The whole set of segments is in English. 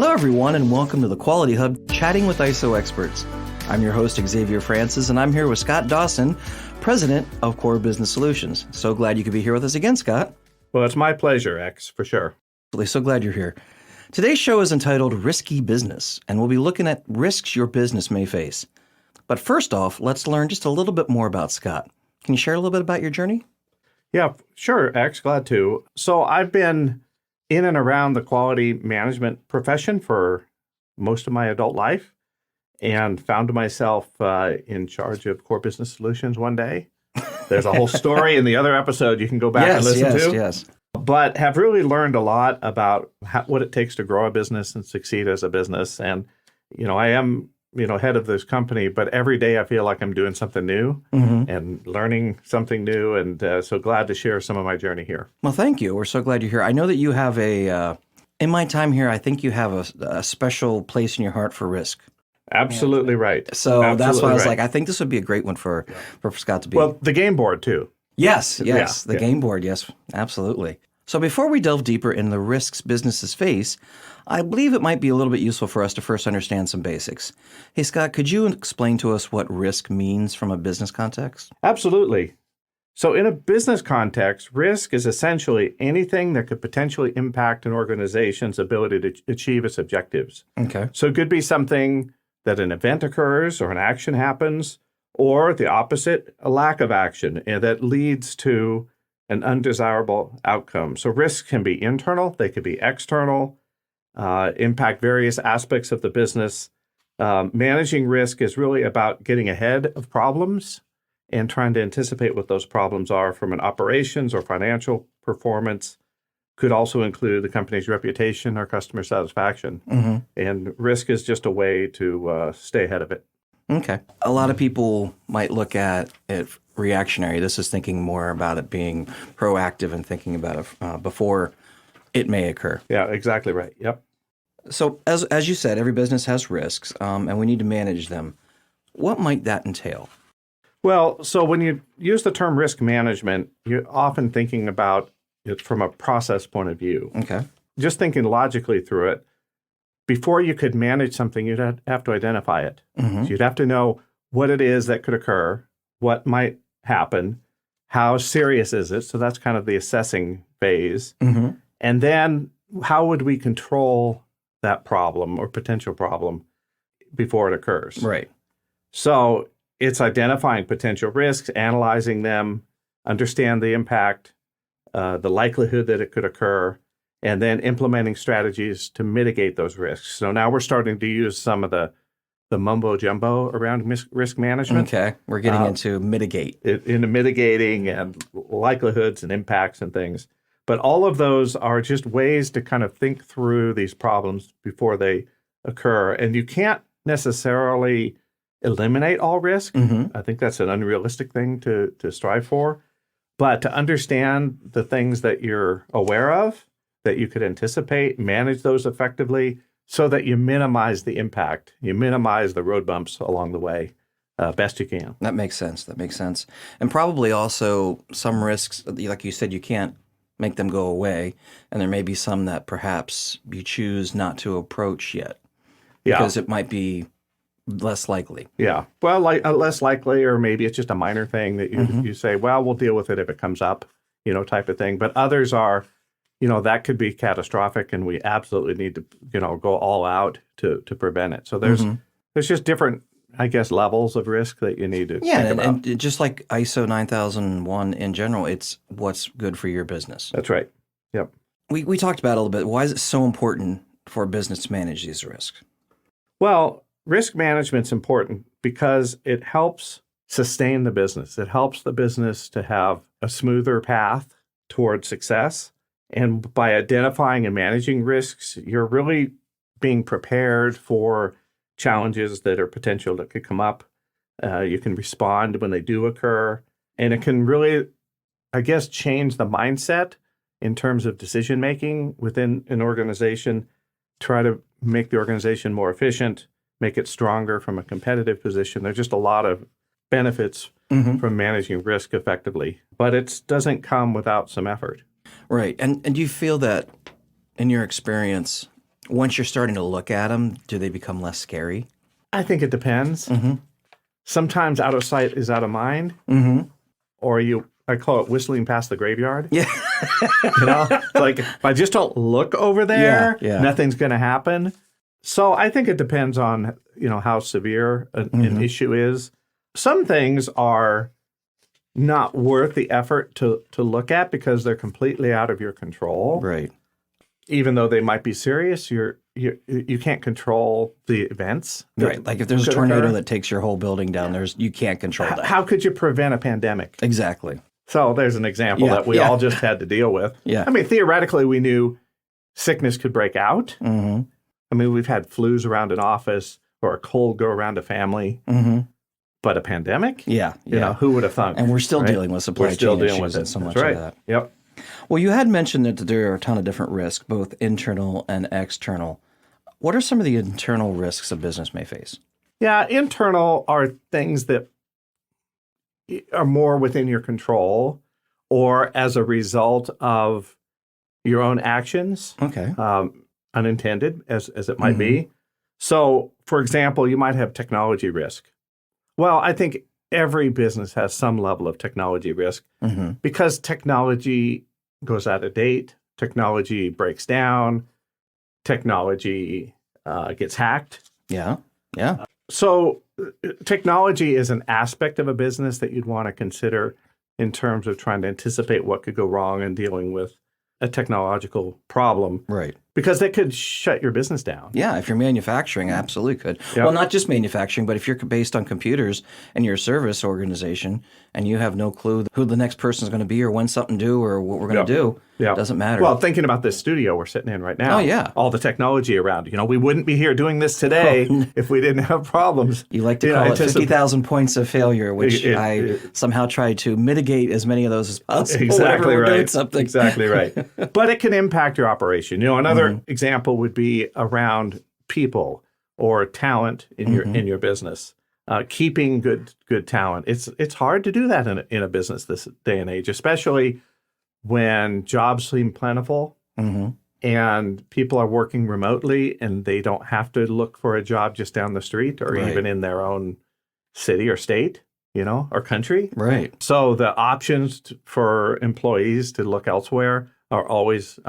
Hello, everyone, and welcome to the Quality Hub, Chatting with ISO Experts. I'm your host, Xavier Francis, and I'm here with Scott Dawson, President of Core Business Solutions. So glad you could be here with us again, Scott. Well, it's my pleasure, X, for sure. So glad you're here. Today's show is entitled Risky Business, and we'll be looking at risks your business may face. But first off, let's learn just a little bit more about Scott. Can you share a little bit about your journey? Yeah, sure, X, glad to. So I've been in and around the quality management profession for most of my adult life and found myself in charge of Core Business Solutions one day. There's a whole story in the other episode you can go back and listen to. Yes. But have really learned a lot about what it takes to grow a business and succeed as a business. And, I am, head of this company, but every day I feel like I'm doing something new and learning something new. And so glad to share some of my journey here. Well, thank you. We're so glad you're here. I know that you have in my time here, I think you have a special place in your heart for risk. Absolutely right. So Absolutely that's why I was right. like, I think this would be a great one for Scott to be. Well, the game board too. Yes, the Yeah. game board, yes, absolutely. So before we delve deeper into the risks businesses face, I believe it might be a little bit useful for us to first understand some basics. Hey, Scott, could you explain to us what risk means from a business context? Absolutely. So in a business context, risk is essentially anything that could potentially impact an organization's ability to achieve its objectives. Okay. So it could be something that an event occurs or an action happens, or the opposite, a lack of action that leads to an undesirable outcome. So risks can be internal, they could be external, impact various aspects of the business. Managing risk is really about getting ahead of problems and trying to anticipate what those problems are from an operations or financial performance. Could also include the company's reputation or customer satisfaction. And risk is just a way to stay ahead of it. Okay. A lot of people might look at it reactionary. This is thinking more about it being proactive and thinking about it before it may occur. Yeah, exactly right. Yep. So as you said, every business has risks, and we need to manage them. What might that entail? Well, so when you use the term risk management, you're often thinking about it from a process point of view. Okay. Just thinking logically through it, before you could manage something, you'd have to identify it. So you'd have to know what it is that could occur, what might happen, how serious is it? So that's kind of the assessing phase. And then how would we control that problem or potential problem before it occurs? Right. So it's identifying potential risks, analyzing them, understand the impact, the likelihood that it could occur, and then implementing strategies to mitigate those risks. So now we're starting to use some of the mumbo jumbo around risk management. Okay. We're getting into mitigate. Into mitigating and likelihoods and impacts and things. But all of those are just ways to kind of think through these problems before they occur. And you can't necessarily eliminate all risk. I think that's an unrealistic thing to strive for. But to understand the things that you're aware of, that you could anticipate, manage those effectively so that you minimize the impact, you minimize the road bumps along the way best you can. That makes sense. And probably also some risks, like you said, you can't make them go away. And there may be some that perhaps you choose not to approach yet because it might be less likely. Yeah. Well, less likely, or maybe it's just a minor thing that you say, well, we'll deal with it if it comes up, type of thing. But others are, that could be catastrophic, and we absolutely need to, go all out to prevent it. So there's just different, I guess, levels of risk that you need to think about. And just like ISO 9001 in general, it's what's good for your business. That's right. Yep. We talked about it a little bit. Why is it so important for a business to manage these risks? Well, risk management's important because it helps sustain the business. It helps the business to have a smoother path toward success. And by identifying and managing risks, you're really being prepared for challenges that are potential that could come up. You can respond when they do occur. And it can really, I guess, change the mindset in terms of decision making within an organization, try to make the organization more efficient, make it stronger from a competitive position. There's just a lot of benefits from managing risk effectively, but it doesn't come without some effort. Right. And do you feel that, in your experience, Once you're starting to look at them, do they become less scary? I think it depends. Sometimes out of sight is out of mind. Or I call it whistling past the graveyard. Yeah. Like if I just don't look over there, Yeah. nothing's going to happen. So I think it depends on, how severe an issue is. Some things are not worth the effort to look at because they're completely out of your control. Right. Even though they might be serious, you can't control the events. Right. Like if there's a tornado that takes your whole building down, you can't control that. How could you prevent a pandemic? Exactly. So there's an example that we all just had to deal with. Yeah. I mean, theoretically, we knew sickness could break out. I mean, we've had flus around an office or a cold go around a family. But a pandemic? Yeah. Who would have thought? And we're still dealing with supply chain issues and so much of that. Yep. Well, you had mentioned that there are a ton of different risks, both internal and external. What are some of the internal risks a business may face? Yeah, internal are things that are more within your control or as a result of your own actions, Okay. unintended as it might be. So, for example, you might have technology risk. Well, I think every business has some level of technology risk because technology goes out of date, technology breaks down, technology gets hacked. Yeah. So technology is an aspect of a business that you'd want to consider in terms of trying to anticipate what could go wrong and dealing with a technological problem. Right. Because that could shut your business down. Yeah, if you're manufacturing, absolutely could. Yep. Well, not just manufacturing, but if you're based on computers and you're a service organization and you have no clue who the next person is going to be or when something due or what we're going to do, it doesn't matter. Well, thinking about this studio we're sitting in right now. Oh, yeah. All the technology around. We wouldn't be here doing this today if we didn't have problems. You like to call it 50,000 points of failure, which I somehow try to mitigate as many of those as possible. Exactly we're right. doing something. Exactly right. But it can impact your operation. Another example would be around people or talent in your business. Keeping good talent. It's hard to do that in a business this day and age, especially when jobs seem plentiful and people are working remotely and they don't have to look for a job just down the street or even in their own city or state, or country. Right. So the options for employees to look elsewhere are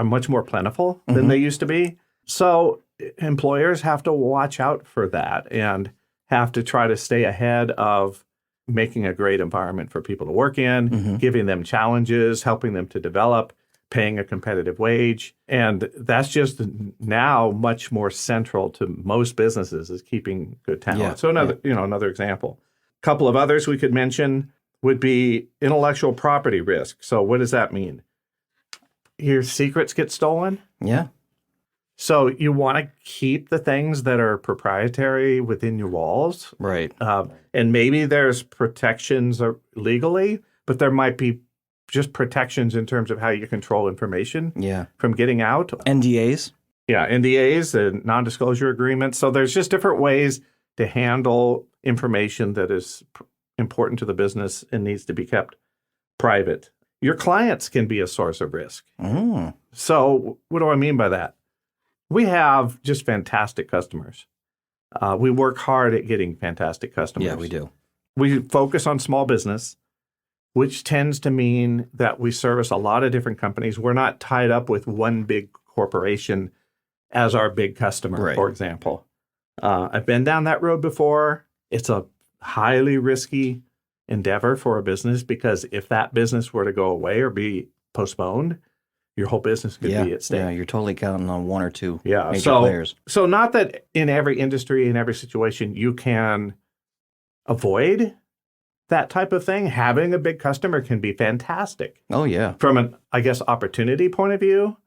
much more plentiful than they used to be. So employers have to watch out for that and have to try to stay ahead of making a great environment for people to work in, giving them challenges, helping them to develop, paying a competitive wage. And that's just now much more central to most businesses is keeping good talent. Yeah. So another example. A couple of others we could mention would be intellectual property risk. So what does that mean? Your secrets get stolen. Yeah. So you want to keep the things that are proprietary within your walls. Right. And maybe there's protections legally, but there might be just protections in terms of how you control information from getting out. NDAs. Yeah, NDAs and non-disclosure agreements. So there's just different ways to handle information that is important to the business and needs to be kept private. Your clients can be a source of risk. So what do I mean by that? We have just fantastic customers. We work hard at getting fantastic customers. Yeah, we do. We focus on small business, which tends to mean that we service a lot of different companies. We're not tied up with one big corporation as our big customer, for example. I've been down that road before. It's a highly risky endeavor for a business because if that business were to go away or be postponed, your whole business could be at stake. Yeah, you're totally counting on one or two major players. So not that in every industry, in every situation, you can avoid that type of thing. Having a big customer can be fantastic. Oh, yeah. From an, opportunity point of view.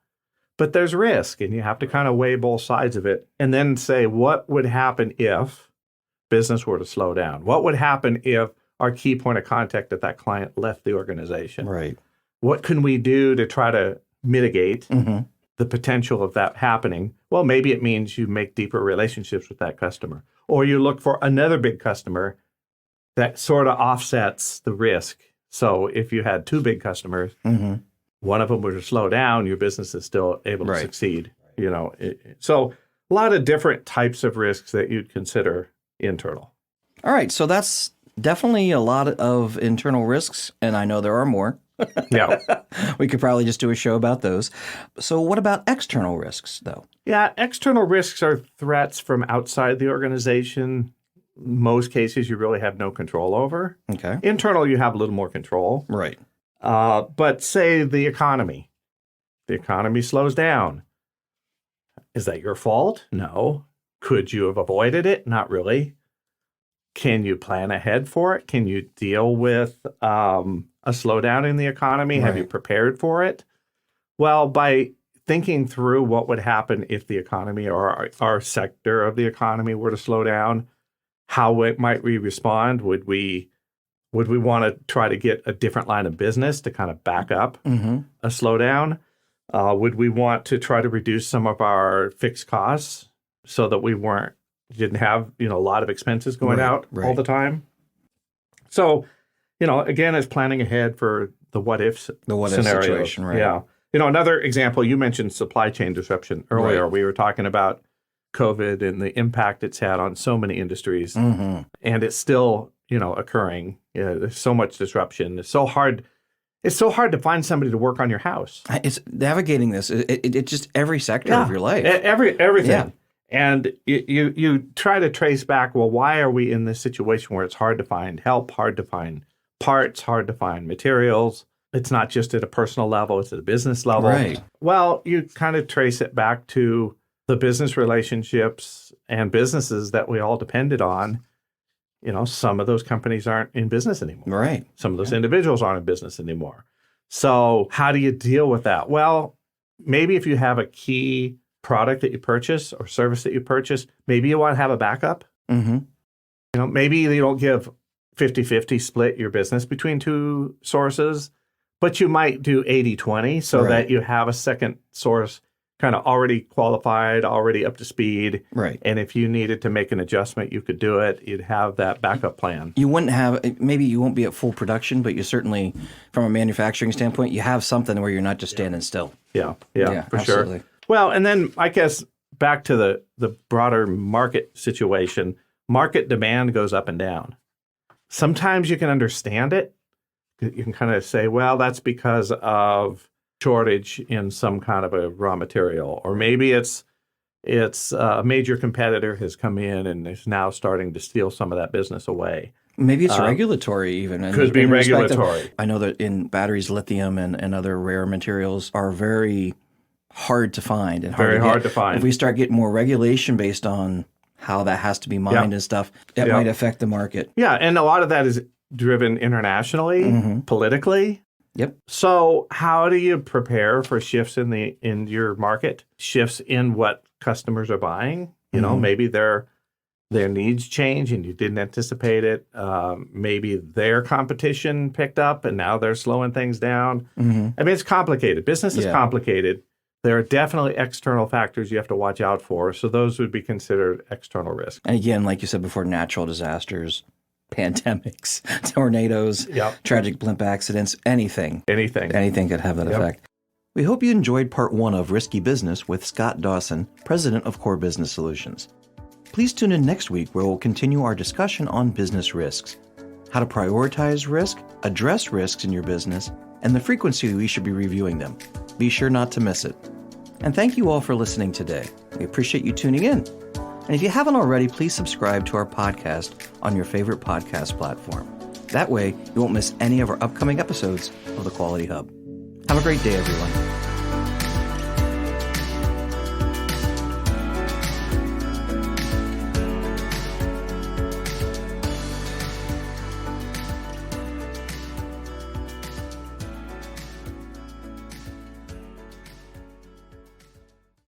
But there's risk, and you have to kind of weigh both sides of it and then say, what would happen if business were to slow down? What would happen if our key point of contact at that client left the organization? Right. What can we do to try to mitigate the potential of that happening? Well, maybe it means you make deeper relationships with that customer, or you look for another big customer that sort of offsets the risk. So if you had two big customers, one of them were to slow down, your business is still able to succeed. So a lot of different types of risks that you'd consider internal. All right. So that's definitely a lot of internal risks, and I know there are more. Yeah. We could probably just do a show about those. So what about external risks, though? Yeah, external risks are threats from outside the organization. Most cases you really have no control over. Okay. Internal, you have a little more control. Right. But say the economy. The economy slows down. Is that your fault? No. Could you have avoided it? Not really. Can you plan ahead for it? Can you deal with a slowdown in the economy? Right. Have you prepared for it? Well, by thinking through what would happen if the economy or our sector of the economy were to slow down, how might we respond? Would we want to try to get a different line of business to kind of back up a slowdown? Would we want to try to reduce some of our fixed costs so that we didn't have a lot of expenses going out all the time? So, again, it's planning ahead for the what if scenarios. Situation, right? Yeah. Another example, you mentioned supply chain disruption earlier. Right. We were talking about COVID and the impact it's had on so many industries, and it's still occurring. There's so much disruption. It's so hard to find somebody to work on your house. It's navigating this. It's just every sector of your life. Everything. Yeah. And you try to trace back, well, why are we in this situation where it's hard to find help, hard to find parts, hard to find materials? It's not just at a personal level, it's at a business level. Right. Well, you kind of trace it back to the business relationships and businesses that we all depended on. Some of those companies aren't in business anymore. Right. Some of those individuals aren't in business anymore. So how do you deal with that? Well, maybe if you have a key product that you purchase or service that you purchase, maybe you want to have a backup. Maybe you don't give 50-50 split your business between two sources, but you might do 80-20 so that you have a second source kind of already qualified, already up to speed. Right. And if you needed to make an adjustment, you could do it. You'd have that backup plan. You maybe you won't be at full production, but you certainly, from a manufacturing standpoint, you have something where you're not just standing still. Yeah, for absolutely. sure. Well, and then I guess back to the broader market situation, market demand goes up and down. Sometimes you can understand it. You can kind of say, well, that's because of shortage in some kind of a raw material, or maybe it's a major competitor has come in and is now starting to steal some of that business away. Maybe it's regulatory even. Could be regulatory. I know that in batteries, lithium and other rare materials are very hard to find and hard to find. If we start getting more regulation based on how that has to be mined and stuff, that might affect the market. Yeah, and a lot of that is driven internationally, politically. Yep. So how do you prepare for shifts in your market, shifts in what customers are buying? Maybe their needs change and you didn't anticipate it. Maybe their competition picked up and now they're slowing things down. I mean, it's complicated. Business is complicated. There are definitely external factors you have to watch out for. So those would be considered external risks. And again, like you said before, natural disasters, pandemics, tornadoes, tragic blimp accidents, anything. Anything could have that effect. We hope you enjoyed part 1 of Risky Business with Scott Dawson, President of Core Business Solutions. Please tune in next week where we'll continue our discussion on business risks, how to prioritize risk, address risks in your business, and the frequency we should be reviewing them. Be sure not to miss it. And thank you all for listening today. We appreciate you tuning in. And if you haven't already, please subscribe to our podcast on your favorite podcast platform. That way, you won't miss any of our upcoming episodes of The Quality Hub. Have a great day, everyone.